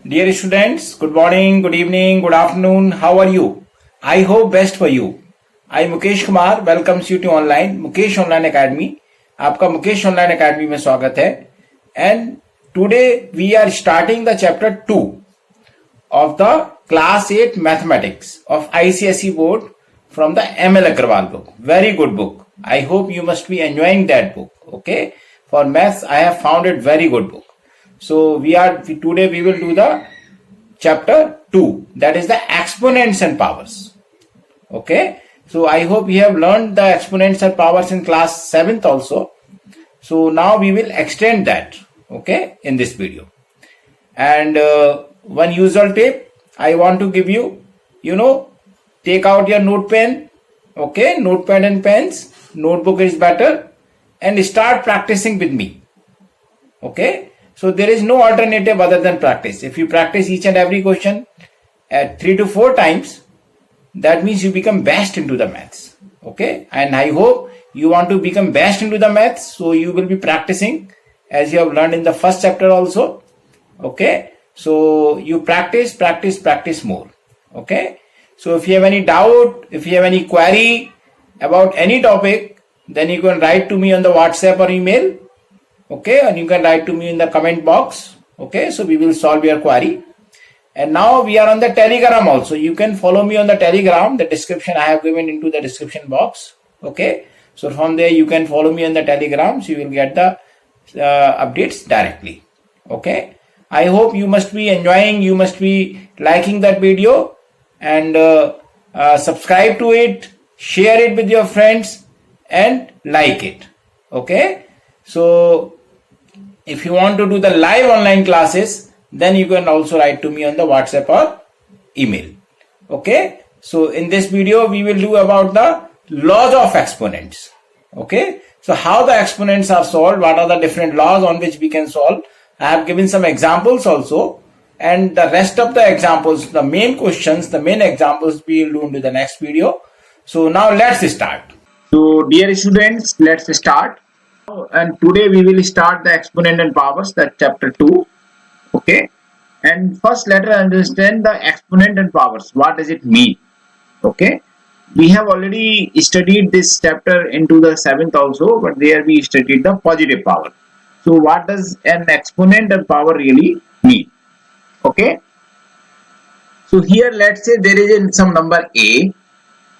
Dear students, good morning, good evening, good afternoon. How are you? I hope best for you. I Mukesh Kumar welcomes you to online Mukesh Online Academy. आपका Mukesh online academy में स्वागत है. And today we are starting the chapter 2 of the class 8 mathematics of ICSE board from the ML Agarwal book. Very good book. I hope you must be enjoying that book. Okay. For maths, I have found it very good book. So today we will do the chapter 2, that is the exponents and powers. Okay. So I hope you have learned the exponents and powers in class 7th also. So now we will extend that, okay, in this video. And one usual tip I want to give you, take out your note pen, okay, notepad and pens, notebook is better, and start practicing with me, okay. So there is no alternative other than practice. If you practice each and every question at 3 to 4 times, that means you become best into the maths, okay. And I hope you want to become best into the maths, so you will be practicing as you have learned in the first chapter also, okay. So you practice more, okay. So if you have any doubt, if you have any query about any topic, then you can write to me on the WhatsApp or email, okay, and you can write to me in the comment box, okay. So we will solve your query. And now we are on the Telegram also. You can follow me on the Telegram. The description I have given into the description box, okay. So from there you can follow me on the Telegram, so you will get the updates directly, okay. I hope you must be enjoying, you must be liking that video, and subscribe to it, share it with your friends, and like it, okay. So if you want to do the live online classes, then you can also write to me on the WhatsApp or email, okay. So in this video we will do about the laws of exponents, okay. So how the exponents are solved, what are the different laws on which we can solve. I have given some examples also, and the rest of the examples, the main questions, the main examples we will do into the next video. So now let's start. So dear students, let's start. And today we will start the exponent and powers, that chapter 2, okay. And first let us understand the exponent and powers. What does it mean? Okay. We have already studied this chapter into the 7th also, but there we studied the positive power. So what does an exponent and power really mean? Okay. So here let's say there is some number a,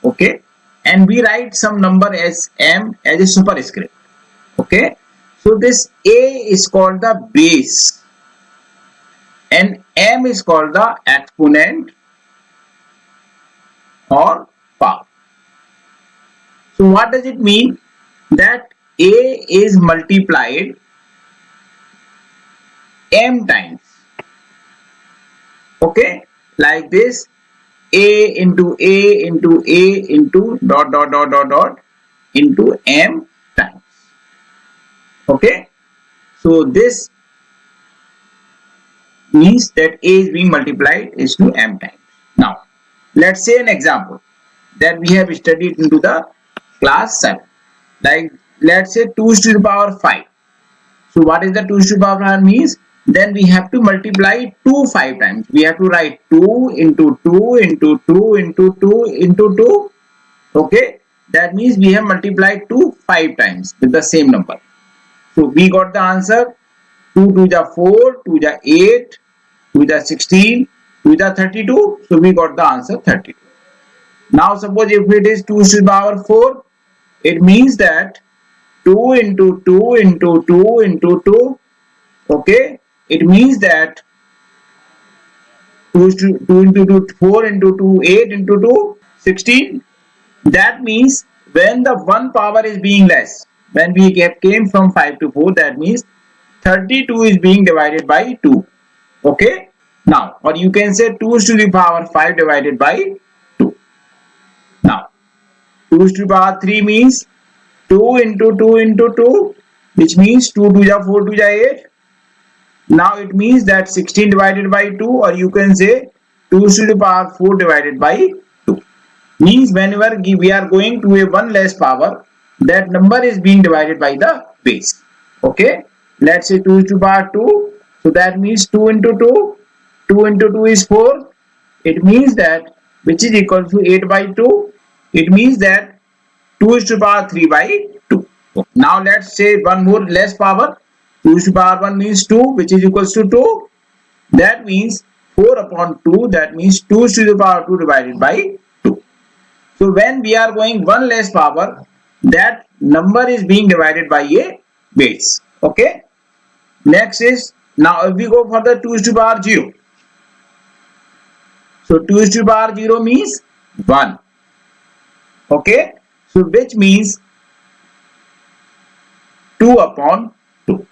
okay, and we write some number as m as a superscript, okay. So this a is called the base and m is called the exponent or power. So what does it mean? That a is multiplied m times, okay, like this, a into a into a into dot dot dot dot dot into m times, okay. So this means that a is being multiplied is to m times. Now let's say an example that we have studied into the class 7, like let's say 2 to the power 5. So what is the 2 to the power 5 means? Then we have to multiply 2 5 times. We have to write 2 into 2 into 2 into 2 into 2, okay. That means we have multiplied 2 5 times with the same number. So we got the answer 2 to the 4, 2 the 8, 2 the 16, 2 the 32. So we got the answer 32. Now suppose if it is 2 to the power 4, it means that 2 into 2 into 2 into 2, okay. It means that 2 into 2, 4 into 2, 8 into 2, 16. That means when the one power is being less, when we came from 5 to 4, that means 32 is being divided by 2, okay. Now, or you can say 2 to the power 5 divided by 2. Now, 2 to the power 3 means 2 into 2 into 2, which means 2 to the 4 to the 8. Now it means that 16 divided by 2, or you can say 2 to the power 4 divided by 2. Means whenever we are going to a one less power, that number is being divided by the base, okay. Let's say 2 to the power 2, so that means 2 into 2, 2 into 2 is 4. It means that which is equal to 8 by 2. It means that 2 is to the power 3 by 2. Now let's say one more less power. 2 is to the power 1 means 2, which is equals to 2. That means 4 upon 2. That means 2 is to the power 2 divided by 2. So when we are going one less power, that number is being divided by a base. Okay. Next is, now if we go for the 2 is to the power 0. So 2 is to the power 0 means 1. Okay. So which means 2 upon 2.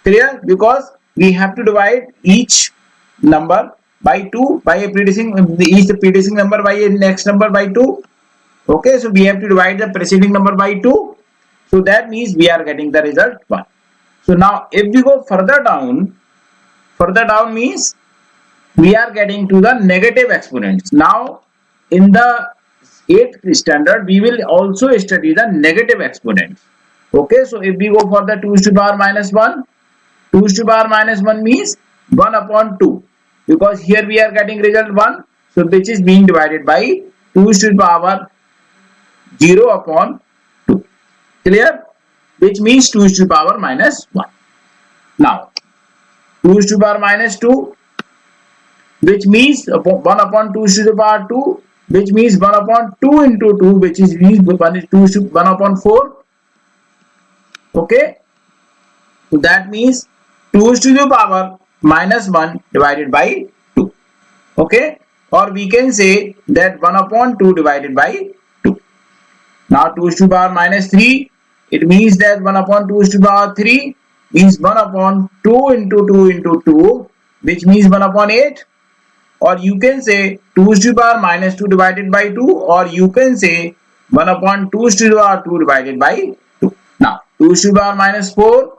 Clear? Because we have to divide each number by 2 by a preceding number by a next number by 2. Okay, so we have to divide the preceding number by 2. So that means we are getting the result 1. So now if we go further down means we are getting to the negative exponents. Now in the 8th standard we will also study the negative exponents. Okay, so if we go for the 2 to the power minus 1, 2 to the power minus 1 means 1 upon 2, because here we are getting result 1, so which is being divided by 2 to the power 0 upon 2. Clear? Which means 2 to the power minus 1. Now 2 to the power minus 2, which means 1 upon 2 to the power 2, which means 1 upon 2 into 2, which is 1 upon 4. Okay, so that means 2 to the power minus 1 divided by 2. Okay, or we can say that 1 upon 2 divided by 2. Now 2 to the power minus 3, it means that 1 upon 2 to the power 3 means 1 upon 2 into 2 into 2, which means 1 upon 8. Or you can say 2 to the power minus 2 divided by 2, or you can say 1 upon 2 to the power 2 divided by 2. Now 2 to the power minus 4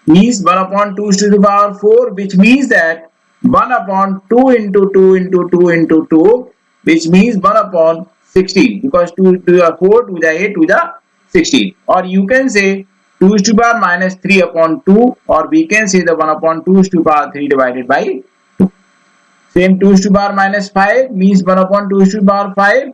means 1 upon 2 to the power 4, which means that 1 upon 2 into 2 into 2 into 2, which means 1 upon 16, because 2 to the 4 to the 8 to the 16. Or you can say 2 to the power minus 3 upon 2, or we can say the 1 upon 2 to the power 3 divided by 2. Same 2 to the power minus 5 means 1 upon 2 to the power 5.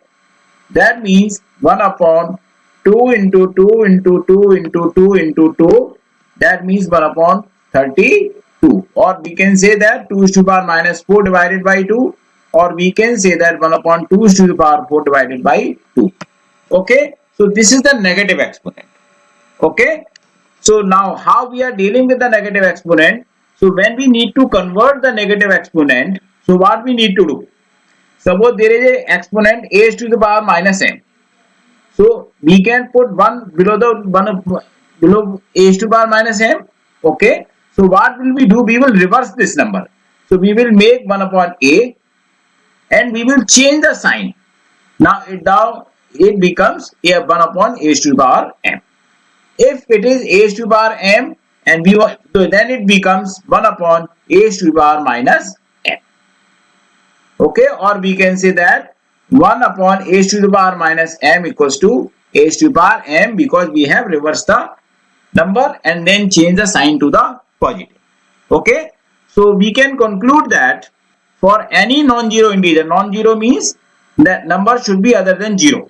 That means 1 upon 2 into 2 into 2 into 2 into 2. That means 1 upon 32. Or we can say that 2 to the power minus 4 divided by 2. Or we can say that 1 upon 2 to the power 4 divided by 2. Okay. So this is the negative exponent. Okay. So now how we are dealing with the negative exponent? So when we need to convert the negative exponent, so what we need to do? Suppose there is a exponent a to the power minus m. So we can put 1 below the 1 below a to the power minus m. Okay. So what will we do? We will reverse this number. So we will make 1 upon a and we will change the sign. Now it becomes a 1 upon a to the power m. If it is a to the power m and we want, so then it becomes 1 upon a to the power minus m. Okay, or we can say that 1 upon a to the power minus m equals to a to the power m, because we have reversed the number and then change the sign to the positive. Okay, so we can conclude that for any non-zero integer, non-zero means that number should be other than 0.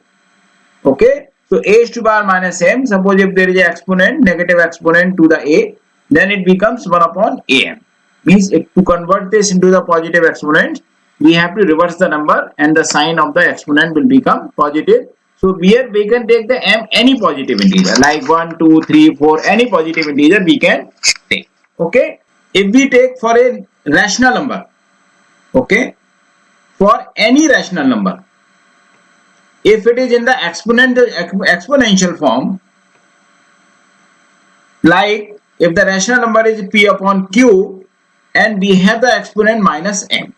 Okay, so a to the power minus m, suppose if there is an exponent, negative exponent to the a, then it becomes 1 upon am. Means to convert this into the positive exponent, we have to reverse the number and the sign of the exponent will become positive. So here we can take the m any positive integer, like 1, 2, 3, 4, any positive integer we can take. Okay, if we take for a rational number, okay, for any rational number, if it is in the exponential form, like if the rational number is p upon q and we have the exponent minus m.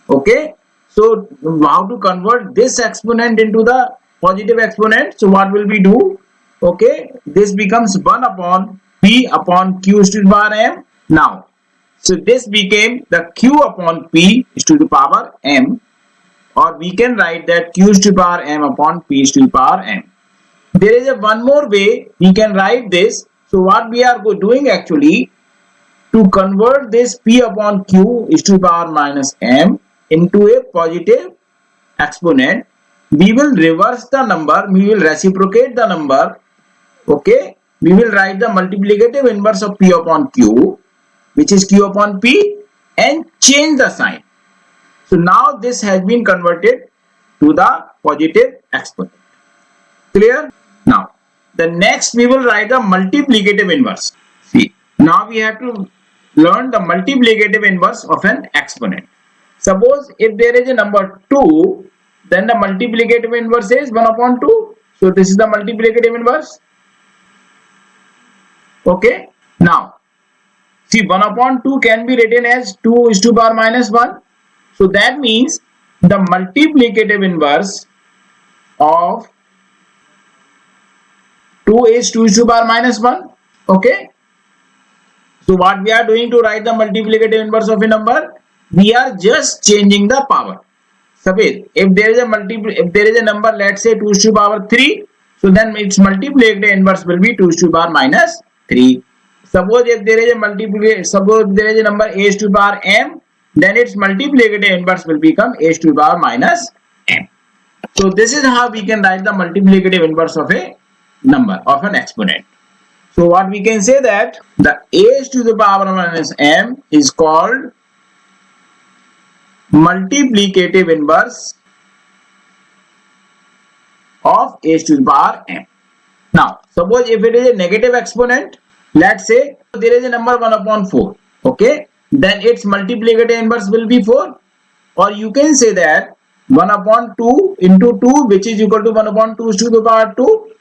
Okay, so how to convert this exponent into the positive exponent? So what will we do? Okay, this becomes 1 upon p upon q to the power m. Now, so this became the q upon p to the power m, or we can write that q to the power m upon p to the power m. There is one more way we can write this. So what we are doing actually, to convert this P upon Q is to the power minus M into a positive exponent, we will reverse the number, we will reciprocate the number, okay? We will write the multiplicative inverse of P upon Q, which is Q upon P, and change the sign. So now this has been converted to the positive exponent. Clear? Now, the next we will write the multiplicative inverse. See, now we have to learn the multiplicative inverse of an exponent. Suppose if there is a number 2, then the multiplicative inverse is 1 upon 2. So this is the multiplicative inverse. Okay. Now, see, 1 upon 2 can be written as 2 is to the power minus 1. So that means the multiplicative inverse of 2 is 2 is to the power minus 1. Okay. So what we are doing to write the multiplicative inverse of a number? We are just changing the power. Suppose if there is a number, let's say 2 is to the power 3, so then its multiplicative inverse will be 2 is to the power minus 3. Suppose if there is a number a is to the power m, then its multiplicative inverse will become a is to the power minus m. So this is how we can write the multiplicative inverse of a number, of an exponent. So what we can say that the a is to the power minus m is called multiplicative inverse of a is to the power m. Now, suppose if it is a negative exponent, let's say there is a number 1 upon 4, okay, then its multiplicative inverse will be 4, or you can say that 1 upon 2 into 2, which is equal to 1 upon 2 is to the power 2,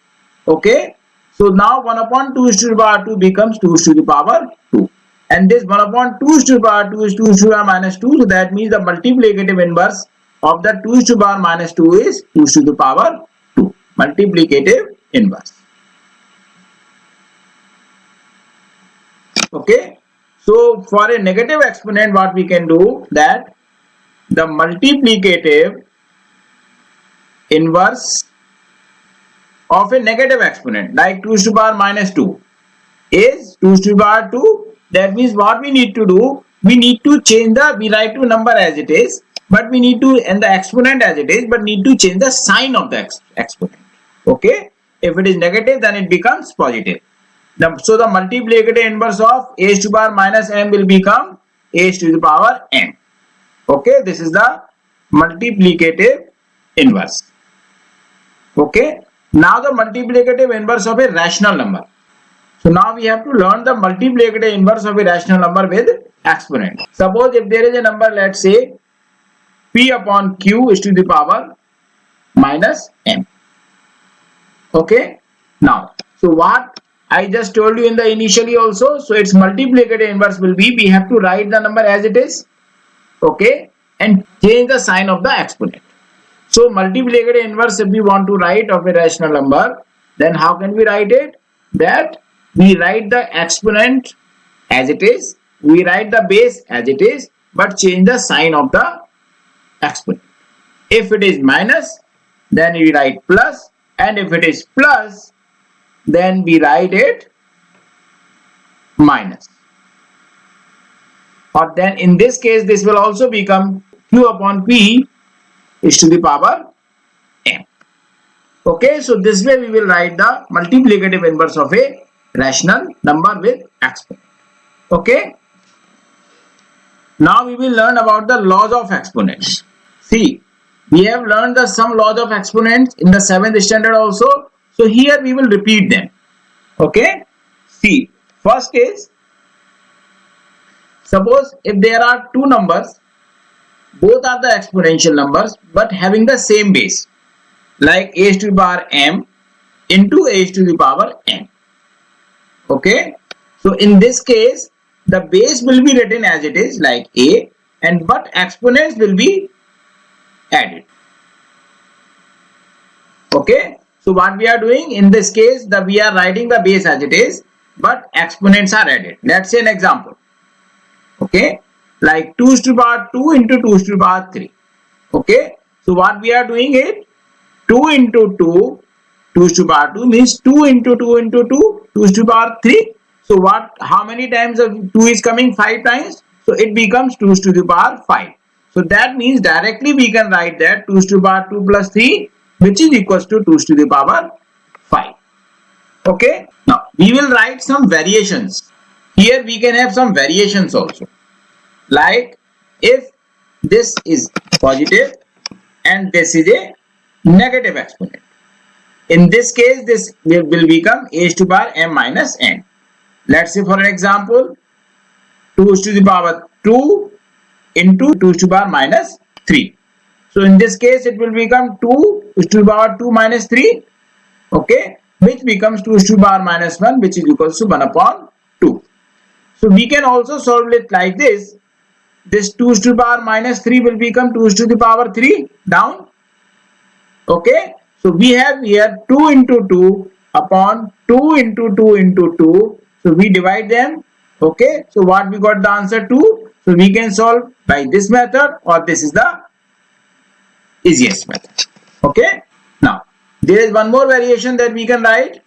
okay. So now 1 upon 2 is to the power 2 becomes 2 is to the power 2. And this 1 upon 2 is to the power 2 is 2 is to the power minus 2. So that means the multiplicative inverse of the 2 is to the power minus 2 is 2 is to the power 2. Multiplicative inverse. Okay. So for a negative exponent, what we can do that the multiplicative inverse of a negative exponent like 2 is to the power minus 2 is 2 is to the power 2. That means what we need to do, we need to change we write to number as it is, but we need to, and the exponent as it is, but need to change the sign of the exponent. Okay. If it is negative, then it becomes positive. So the multiplicative inverse of a is to the power minus m will become a is to the power m. Okay. This is the multiplicative inverse. Okay. Now the multiplicative inverse of a rational number. So now we have to learn the multiplicative inverse of a rational number with exponent. Suppose if there is a number, let's say p upon q is to the power minus m. Okay. Now, so what I just told you in the initially also, so its multiplicative inverse will be, we have to write the number as it is, okay, and change the sign of the exponent. So multiplicative inverse, if we want to write of a rational number, then how can we write it? That we write the exponent as it is, we write the base as it is, but change the sign of the exponent. If it is minus, then we write plus, and if it is plus, then we write it minus. Or then in this case, this will also become q upon p is to the power m. Okay, so this way we will write the multiplicative inverse of a rational number with exponent. Okay. Now we will learn about the laws of exponents. See, we have learned some laws of exponents in the 7th standard also. So here we will repeat them. Okay. See, first is, suppose if there are two numbers, both are the exponential numbers but having the same base, like a is to the power m into a is to the power n. Okay. So in this case, the base will be written as it is, like a, and but exponents will be added. Okay. So what we are doing in this case, we are writing the base as it is, but exponents are added. Let's say an example. Okay. Like 2 is to the power 2 into 2 is to the power 3. Okay. So what we are doing is 2 into 2, 2 is to the power 2 means 2 into 2 into 2, 2 is to the power 3. So what? How many times of 2 is coming? 5 times. So it becomes 2 to the power 5. So that means directly we can write that 2 to the power 2 plus 3, which is equals to 2 to the power 5. Okay. Now we will write some variations. Here we can have some variations also. Like if this is positive and this is a negative exponent. In this case, this will become a to the power m minus n. Let's say for an example, 2 to the power 2 into 2 to the power minus 3. So in this case, it will become 2 to the power 2 minus 3, okay, which becomes 2 to the power minus 1, which is equals to 1 upon 2. So we can also solve it like this. This 2 to the power minus 3 will become 2 to the power 3 down. Okay. So we have here 2 into 2 upon 2 into 2 into 2. So we divide them. Okay. So what we got the answer 2. So we can solve by this method, or this is the easiest method. Okay. Now there is one more variation that we can write.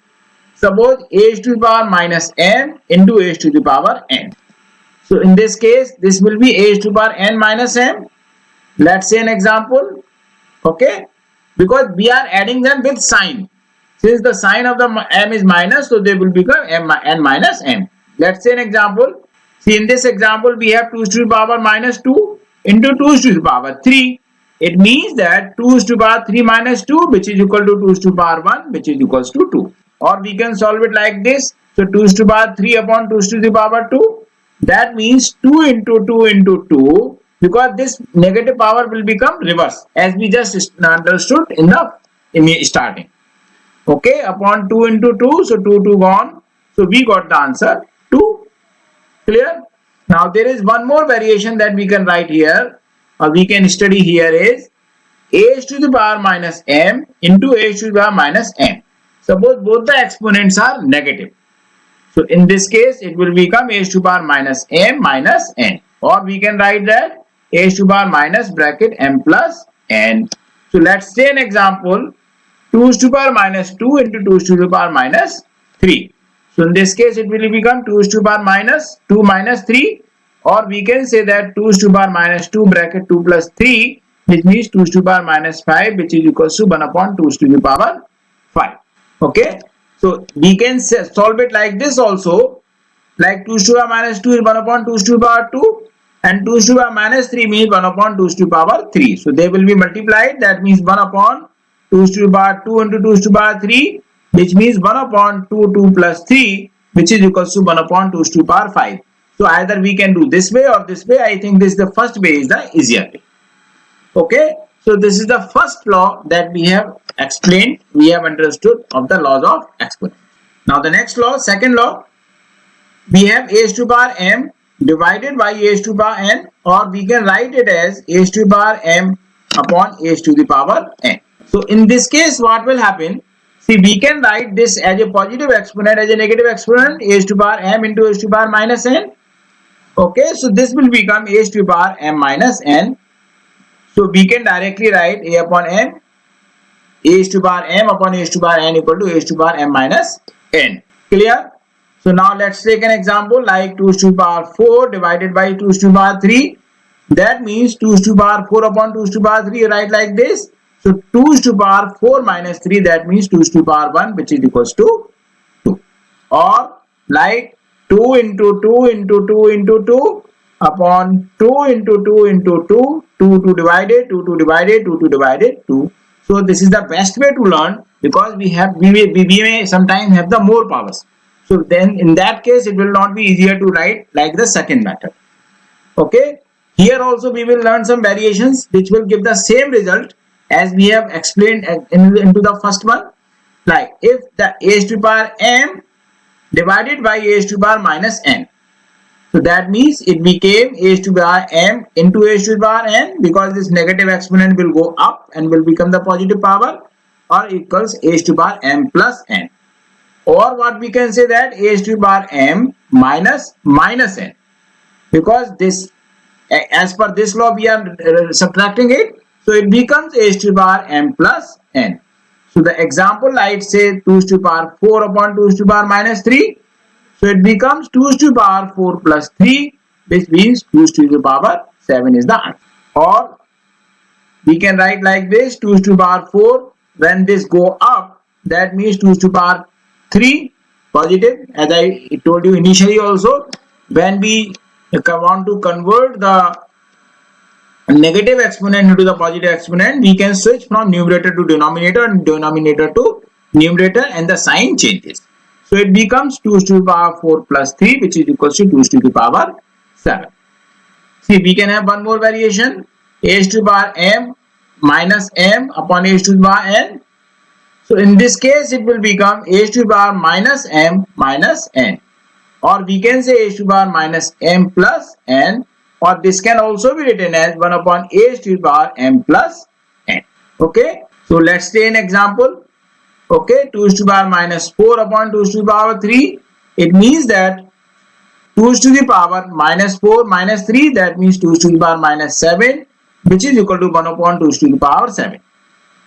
Suppose a to the power minus m into a to the power n. So in this case, this will be a to the power n minus m. Let's say an example. Okay. Because we are adding them with sign. Since the sign of the m is minus, so they will become n minus m. Let's say an example. See, in this example, we have 2 to the power minus 2 into 2 to the power 3. It means that 2 to the power 3 minus 2, which is equal to 2 to the power 1, which is equals to 2. Or we can solve it like this. So 2 to the power 3 upon 2 to the power 2. That means 2 into 2 into 2. Because this negative power will become reverse, as we just understood in the starting. Okay, upon 2 into 2, so 2 gone. So we got the answer 2. Clear? Now there is one more variation that we can write here, or we can study here, is a to the power minus m into a to the power minus m. Suppose both the exponents are negative. So in this case, it will become a to the power minus m minus n. Or we can write that a to the power minus bracket m plus n. So let's say an example, 2 to the power minus 2 into 2 to the power minus 3. So in this case, it will become 2 to the power minus 2 minus 3. Or we can say that 2 to the power minus 2 bracket 2 plus 3, which means 2 to the power minus 5, which is equals to 1 upon 2 to the power 5. Okay. So we can solve it like this also. Like 2 to the power minus 2 is 1 upon 2 to the power 2. And 2 to the power minus 3 means 1 upon 2 to the power 3. So they will be multiplied. That means 1 upon 2 to the power 2 into 2 to the power 3, which means 1 upon 2 plus 3, which is equals to 1 upon 2 to the power 5. So either we can do this way or this way. I think this is the first way, is the easier way. Okay. So this is the first law that we have explained, we have understood of the laws of exponent. Now the next law, second law, we have a to the power m divided by a to the power n, or we can write it as a to the power m upon a to the power n. So in this case, what will happen? See, we can write this as a positive exponent, as a negative exponent, a to the power m into a to the power minus n. Okay, so this will become a to the power m minus n. So we can directly write a upon m, a to the power m upon a to the power n equal to a to the power m minus n. Clear? So now let's take an example like 2 to the power 4 divided by 2 to the power 3. That means 2 to the power 4 upon 2 to the power 3, write like this. So 2 to the power 4 minus 3, that means 2 to the power 1, which is equals to 2. Or like 2 into 2 into 2 into 2 upon 2 into 2 into 2, 2 divided, 2 divided, 2 divided, 2. So this is the best way to learn, because we may sometimes have the more powers. So then in that case, it will not be easier to write like the second method. Okay. Here also we will learn some variations which will give the same result as we have explained into the first one. Like if the a to the power m divided by a to the power minus n. So that means it became a to the power m into a to the power n, because this negative exponent will go up and will become the positive power, or equals a to the power m plus n. Or what we can say that a to the power m minus n, because this, as per this law, we are subtracting it, so it becomes a to the power m plus n. So the example, like say 2 to the power 4 upon 2 to the power minus 3. So it becomes 2 to the power 4 plus 3, which means 2 to the power 7 is the answer. Or we can write like this: 2 to the power 4. When this go up, that means 2 to the power 3 positive. As I told you initially also, when we want to convert the negative exponent into the positive exponent, we can switch from numerator to denominator and denominator to numerator, and the sign changes. So it becomes 2 to the power 4 plus 3, which is equals to 2 to the power 7. See, we can have one more variation: a to the power m minus m upon a to the power n. So in this case, it will become a to the power minus m minus n. Or we can say a to the power minus m plus n, or this can also be written as 1 upon a to the power m plus n. Okay, so let's take an example. Okay, 2 to the power minus 4 upon 2 to the power 3. It means that 2 to the power minus 4 minus 3, that means 2 to the power minus 7, which is equal to 1 upon 2 to the power 7.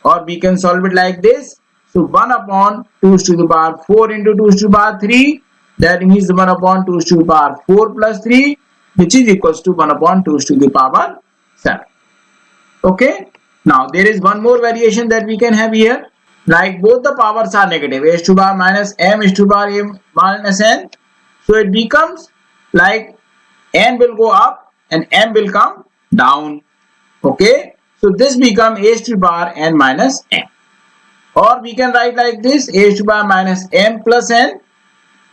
Or we can solve it like this. So 1 upon 2 to the power 4 into 2 to the power 3, that means 1 upon 2 to the power 4 plus 3, which is equals to 1 upon 2 to the power 7. Okay. Now there is one more variation that we can have here. Like both the powers are negative, a to the power minus m is to the power m minus n. So it becomes like n will go up and m will come down. Okay. So this becomes a to the power n minus m. Or we can write like this: a to the power minus m plus n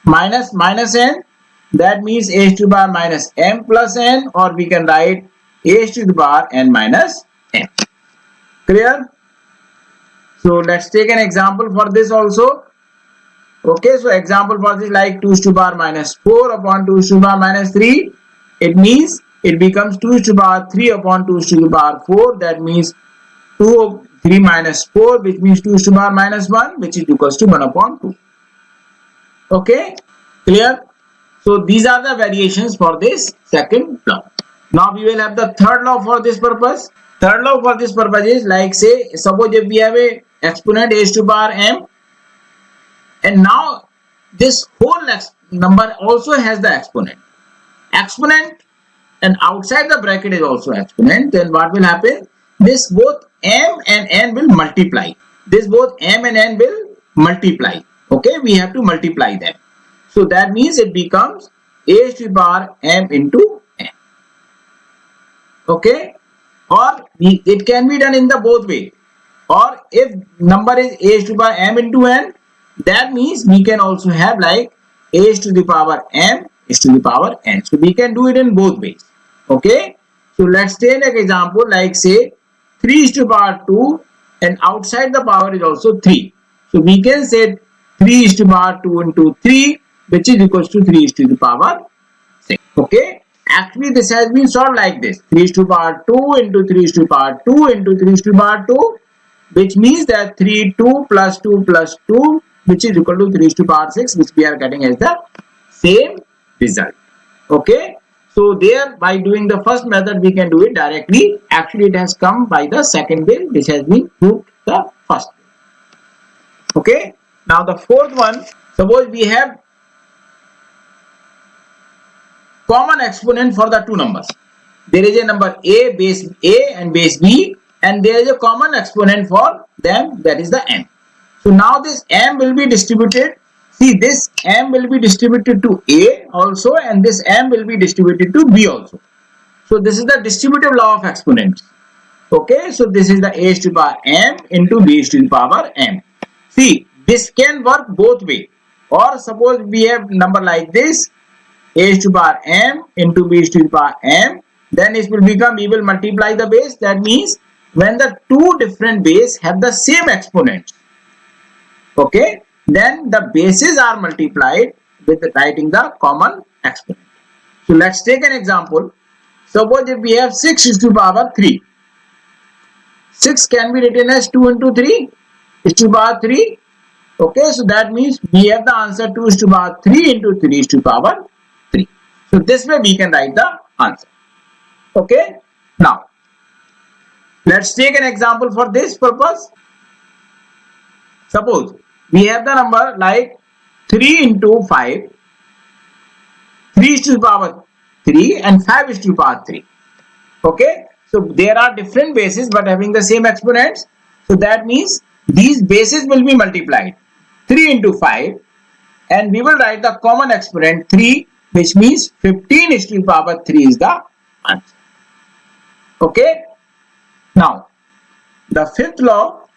minus minus n. That means a to the power minus m plus n, or we can write a to the power n minus m. Clear? So let's take an example for this also. Okay, so example for this, like 2 to the power minus 4 upon 2 to the power minus 3. It means it becomes 2 to the power 3 upon 2 to the power 4. That means 2 3 minus 4, which means 2 to the power minus 1, which is equals to 1 upon 2. Okay, clear? So these are the variations for this second law. Now we will have the third law for this purpose. Third law for this purpose is like, say, suppose if we have a exponent a to the power m, and now this whole number also has the exponent. And outside the bracket is also exponent. Then what will happen? This both m and n will multiply. This both m and n will multiply. Okay, we have to multiply them. So that means it becomes a to the power m into n. Okay, or it can be done in the both way. Or if number is a to the power m into n, that means we can also have like a to the power m is to the power n. So we can do it in both ways. Okay, so let's take an example, like say 3 is to the power 2, and outside the power is also 3. So we can say 3 is to the power 2 into 3, which is equals to 3 is to the power 6. Okay, actually this has been solved like this: 3 is to the power 2 into 3 is to the power 2 into 3 is to the power 2, which means that 3 2 plus 2 plus 2, which is equal to 3 is to the power 6, which we are getting as the same result. Okay, so there, by doing the first method, we can do it directly. Actually it has come by the second way, which has been proved the first way. Okay, now the fourth one, suppose we have common exponent for the two numbers. There is a number a, base a and base b, and there is a common exponent for them, that is the m. So now this m will be distributed. See, this m will be distributed to a also, and this m will be distributed to b also. So this is the distributive law of exponents. Okay, so this is the a to the power m into b to the power m. See, this can work both way. Or suppose we have number like this: a to the power m into b to the power m. Then it will become, we will multiply the base. That means when the two different base have the same exponents, okay, then the bases are multiplied with writing the common exponent. So let's take an example. Suppose if we have 6 is to the power 3. 6 can be written as 2 into 3 is to the power 3. Okay, so that means we have the answer 2 is to the power 3 into 3 is to the power 3. So this way we can write the answer. Okay, now let's take an example for this purpose. Suppose we have the number like 3 into 5 3 is to the power 3 and 5 is to the power 3. Okay, so there are different bases but having the same exponents. So that means these bases will be multiplied 3 into 5 and we will write the common exponent 3, which means 15 is to the power 3 is the answer. Okay, now the fifth law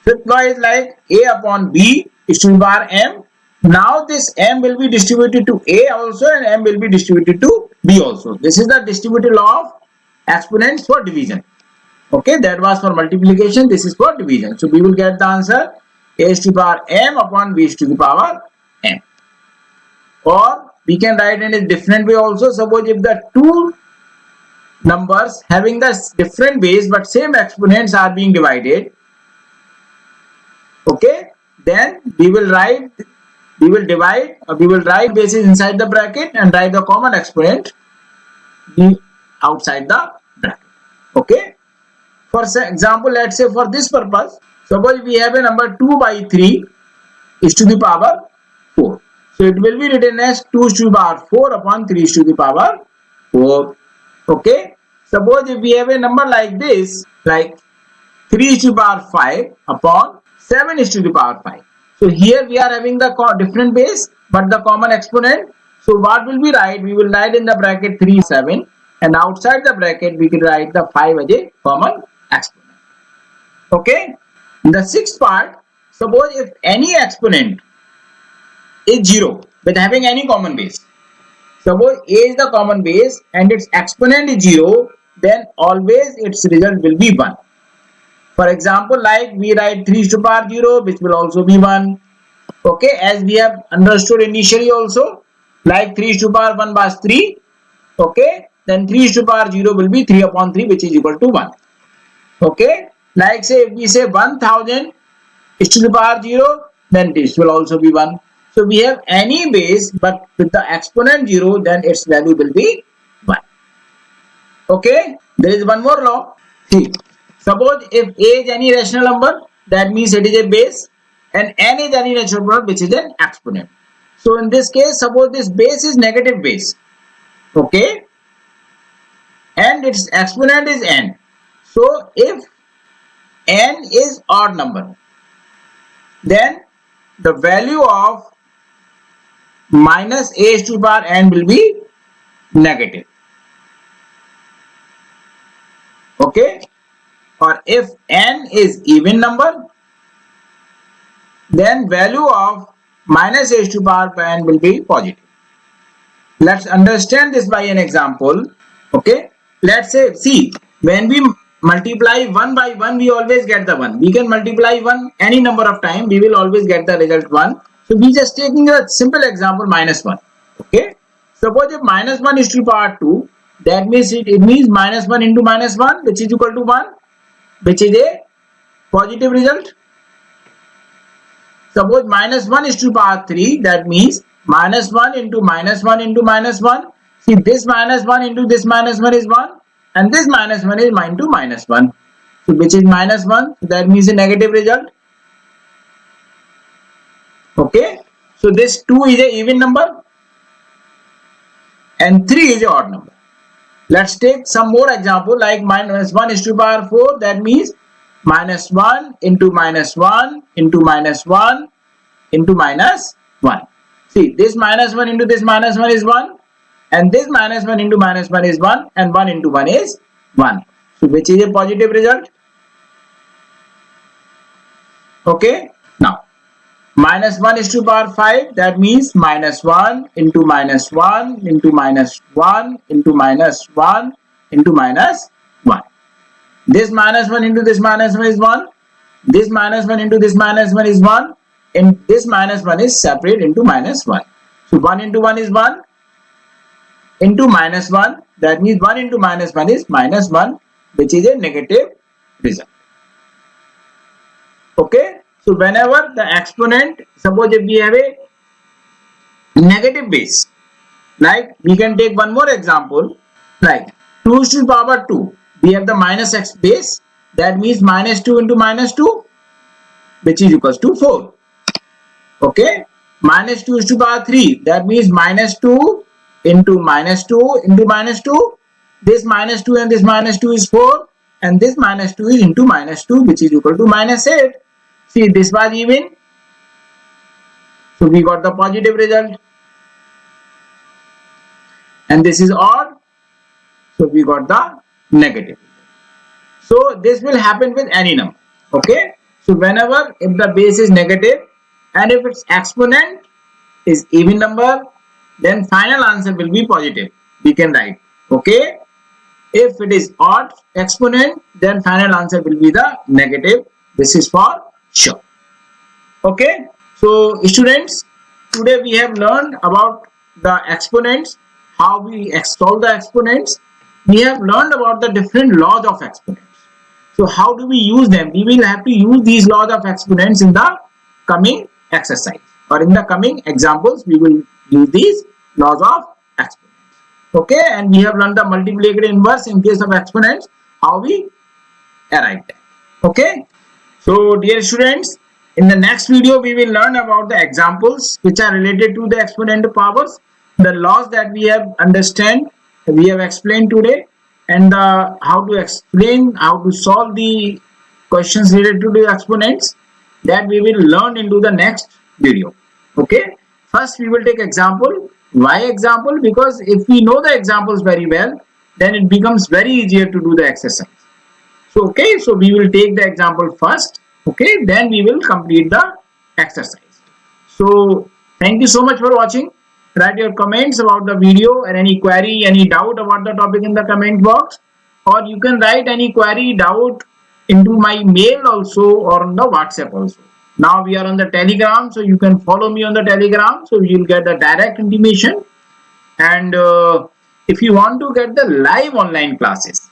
is like A upon B is to the power m. Now this m will be distributed to A also and m will be distributed to B also. This is the distributive law of exponents for division. Okay, that was for multiplication, this is for division. So we will get the answer A is to the power m upon B is to the power m. Or we can write in a different way also. Suppose if the two numbers having the different base but same exponents are being divided, okay, then we will write bases inside the bracket and write the common exponent outside the bracket. Okay, for example, let's say for this purpose, suppose we have a number 2 by 3 is to the power 4. So it will be written as 2 is to the power 4 upon 3 is to the power 4. Okay, suppose if we have a number like this, like 3 is to the power 5 upon 7 is to the power 5. So here we are having the different base but the common exponent. So what will we write? We will write in the bracket 3, 7 and outside the bracket we can write the 5 as a common exponent. Okay. In the sixth part, suppose if any exponent is 0 with having any common base. Suppose A is the common base and its exponent is 0, then always its result will be 1. For example, like we write 3 to the power 0, which will also be 1. Okay, as we have understood initially also, like 3 to the power 1 was 3. Okay, then 3 to the power 0 will be 3 upon 3, which is equal to 1. Okay, like say if we say 1000 is to the power 0, then this will also be 1. So we have any base but with the exponent 0, then its value will be 1. Okay, there is one more law. See, suppose if A is any rational number, that means it is a base, and n is any natural product, which is an exponent. So in this case, suppose this base is negative base, okay, and its exponent is n. So if n is odd number, then the value of minus a to the power n will be negative. Okay, or if n is even number, then value of minus a to the power n will be positive. Let's understand this by an example. Okay, let's say, see, when we multiply 1 by 1, we always get the 1. We can multiply 1 any number of time, we will always get the result 1. So we just taking a simple example, minus 1. Okay, suppose if minus 1 is to the power 2, that means it means minus 1 into minus 1, which is equal to 1, which is a positive result. Suppose minus 1 is to the power 3, that means minus 1 into minus 1 into minus 1. See, this minus 1 into this minus 1 is 1, and this minus 1 is into minus 1. So which is minus 1, that means a negative result. Okay, so this 2 is a even number and 3 is a odd number. Let's take some more example, like minus 1 is to the power 4, that means minus 1 into minus 1 into minus 1 into minus 1. See, this minus 1 into this minus 1 is 1, and this minus 1 into minus 1 is 1, and 1 into 1 is 1. So which is a positive result. Okay, now minus 1 is to the power 5, that means minus 1 into minus 1 into minus 1 into minus 1 into minus 1. This minus 1 into this minus 1 is 1. This minus 1 into this minus 1 is 1. And this minus 1 is separate into minus 1. So 1 into 1 is 1 into minus 1. That means 1 into minus 1 is minus 1, which is a negative result. Okay. So whenever the exponent, suppose if we have a negative base, like we can take one more example, like 2 to the power 2. We have the minus x base, that means minus 2 into minus 2, which is equals to 4. Okay, minus 2 is to the power 3, that means minus 2 into minus 2 into minus 2. This minus 2 and this minus 2 is 4, and this minus 2 is into minus 2, which is equal to minus 8. See, this was even, so we got the positive result. And this is odd, so we got the negative. So this will happen with any number. Okay, so whenever if the base is negative and if its exponent is even number, then final answer will be positive. We can write. Okay, if it is odd exponent, then final answer will be the negative. This is for sure. Okay, so students, today we have learned about the exponents, how we solve the exponents. We have learned about the different laws of exponents. So how do we use them? We will have to use these laws of exponents in the coming exercise, or in the coming examples we will use these laws of exponents. Okay, and we have learned the multiplicative inverse in case of exponents, how we arrive at. Okay, so dear students, in the next video we will learn about the examples which are related to the exponential powers, the laws that we have explained today, and how to explain, how to solve the questions related to the exponents, that we will learn into the next video. Okay, first we will take example. Why example? Because if we know the examples very well, then it becomes very easier to do the exercise. So okay, so we will take the example first. Okay, then we will complete the exercise. So thank you so much for watching. Write your comments about the video and any query, any doubt about the topic in the comment box, or you can write any query, doubt into my mail also, or on the WhatsApp also. Now we are on the Telegram, so you can follow me on the Telegram, so you'll get the direct intimation. And if you want to get the live online classes,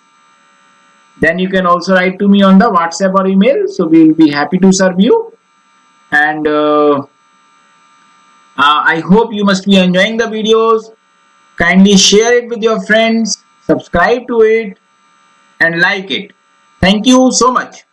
then you can also write to me on the WhatsApp or email, so we will be happy to serve you. And I hope you must be enjoying the videos. Kindly share it with your friends, subscribe to it, and like it. Thank you so much.